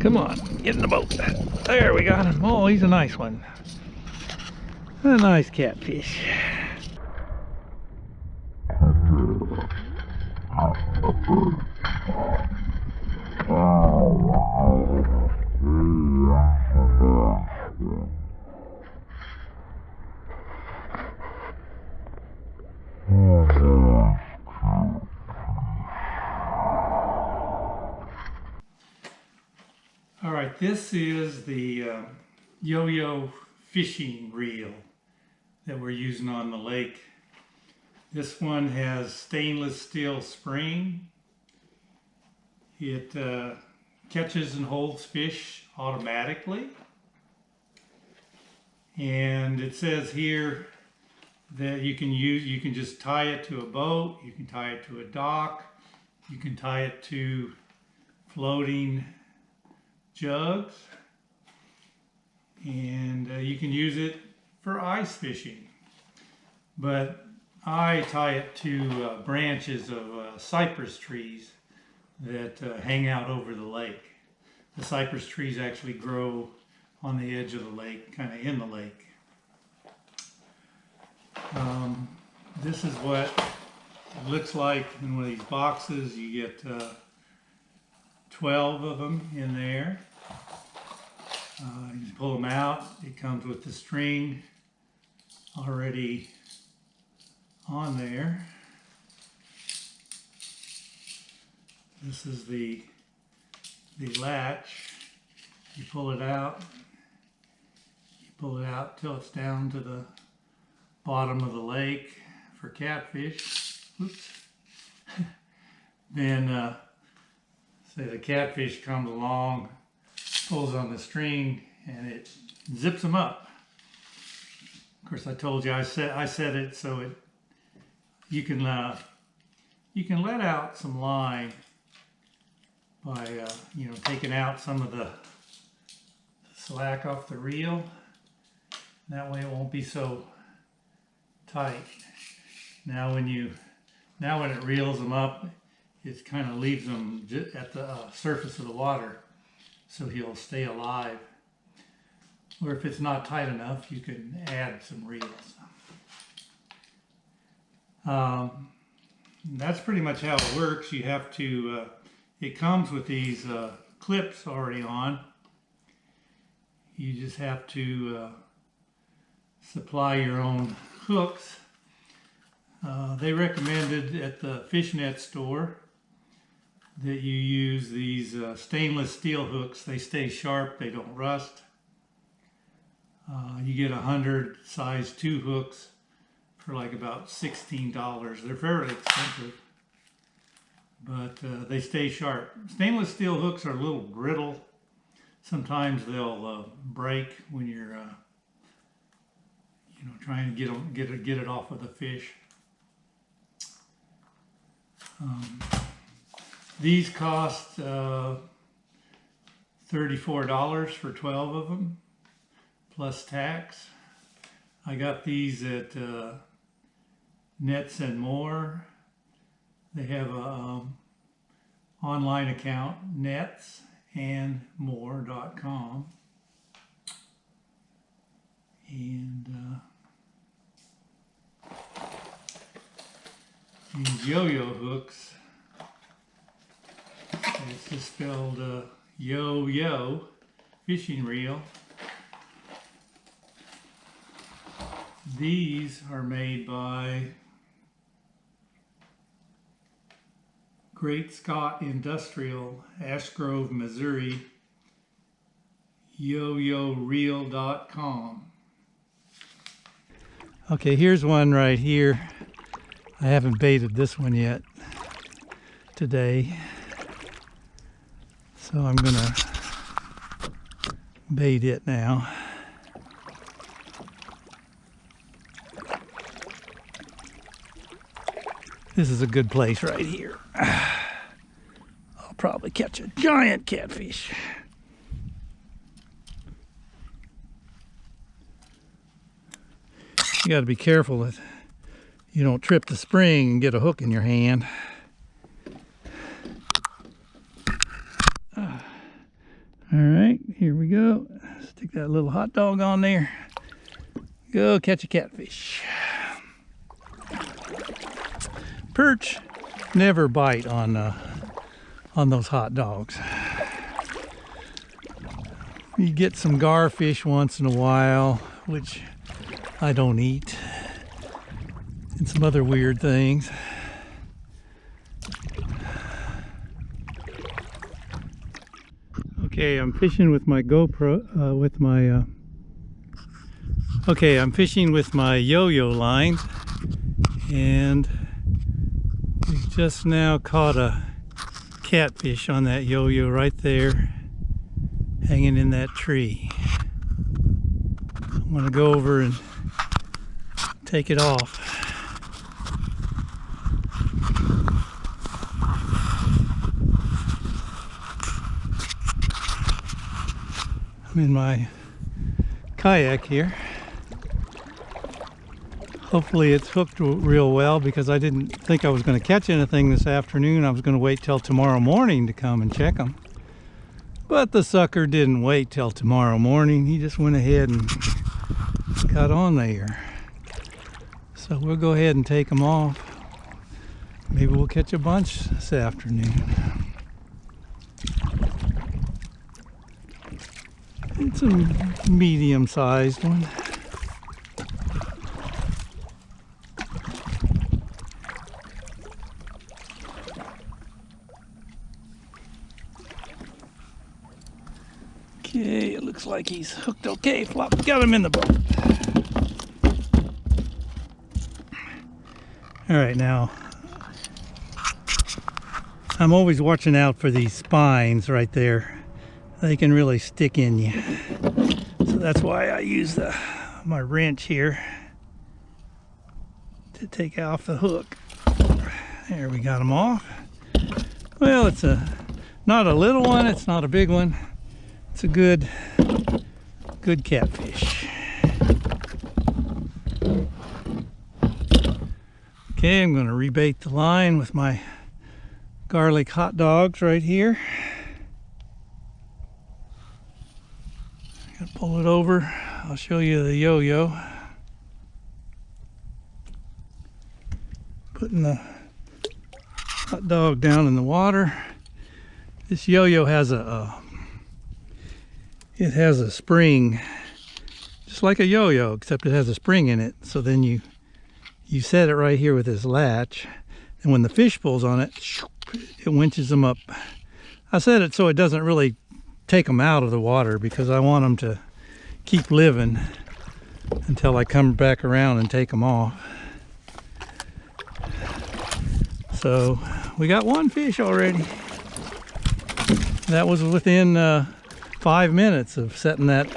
Come on, get in the boat. There, we got him. Oh, he's a nice one. A nice catfish. All right, this is the YoYo fishing reel that we're using on the lake. This one has stainless steel spring. It catches and holds fish automatically. And it says here that you can just tie it to a boat, you can tie it to a dock, you can tie it to floating jugs, and you can use it for ice fishing. But I tie it to branches of cypress trees that hang out over the lake. The cypress trees actually grow on the edge of the lake, kind of in the lake. This is what it looks like in one of these boxes. You get 12 of them in there. You pull them out. It comes with the string already on there. This is the latch. You pull it out. You pull it out till it's down to the bottom of the lake for catfish. Oops. Then say the catfish comes along, pulls on the string, and it zips them up. Of course, I told you I set it so you can let out some line by taking out some of the slack off the reel. That way it won't be so tight. Now when it reels them up, it kind of leaves them at the surface of the water, so he'll stay alive. Or if it's not tight enough, you can add some reels. That's pretty much how it works. You have to, it comes with these clips already on. You just have to supply your own hooks. They recommended at the fishnet store that you use these stainless steel hooks. They stay sharp, they don't rust. You get 100 size 2 hooks for like about $16. They're fairly expensive, but they stay sharp. Stainless steel hooks are a little brittle. Sometimes they'll break when you're trying to get it off of the fish. These cost $34 for 12 of them, plus tax. I got these at Nets and More. They have a online account, netsandmore.com. And these YoYo hooks, it's just spelled YoYo fishing reel. These are made by Great Scott Industrial, Ash Grove, Missouri, YoYoReel.com. Okay, here's one right here. I haven't baited this one yet today, so I'm gonna bait it now. This is a good place right here. I'll probably catch a giant catfish. You got to be careful that you don't trip the spring and get a hook in your hand. All right, here we go. Stick that little hot dog on there. Go catch a catfish. Perch never bite on those hot dogs. You get some garfish once in a while, which I don't eat, and some other weird things. Okay, I'm fishing with my GoPro, I'm fishing with my YoYo line, and we just now caught a catfish on that YoYo right there, hanging in that tree. I'm gonna go over and take it off. I'm in my kayak here. Hopefully it's hooked real well, because I didn't think I was going to catch anything this afternoon. I was going to wait till tomorrow morning to come and check them. But the sucker didn't wait till tomorrow morning. He just went ahead and got on there. So we'll go ahead and take them off. Maybe we'll catch a bunch this afternoon. It's a medium-sized one. Okay, it looks like he's hooked okay. Flop, got him in the boat. All right, now I'm always watching out for these spines right there. They can really stick in you. So that's why I use my wrench here to take off the hook. There, we got them off. Well, it's not a little one, it's not a big one. It's a good catfish. Okay, I'm gonna rebait the line with my garlic hot dogs right here. Gonna pull it over. I'll show you the YoYo. Putting the hot dog down in the water. This YoYo has it has a spring, just like a yo-yo, except it has a spring in it. So then you set it right here with this latch, and when the fish pulls on it, it winches them up. I set it so it doesn't really take them out of the water, because I want them to keep living until I come back around and take them off. So we got one fish already. That was within 5 minutes of setting that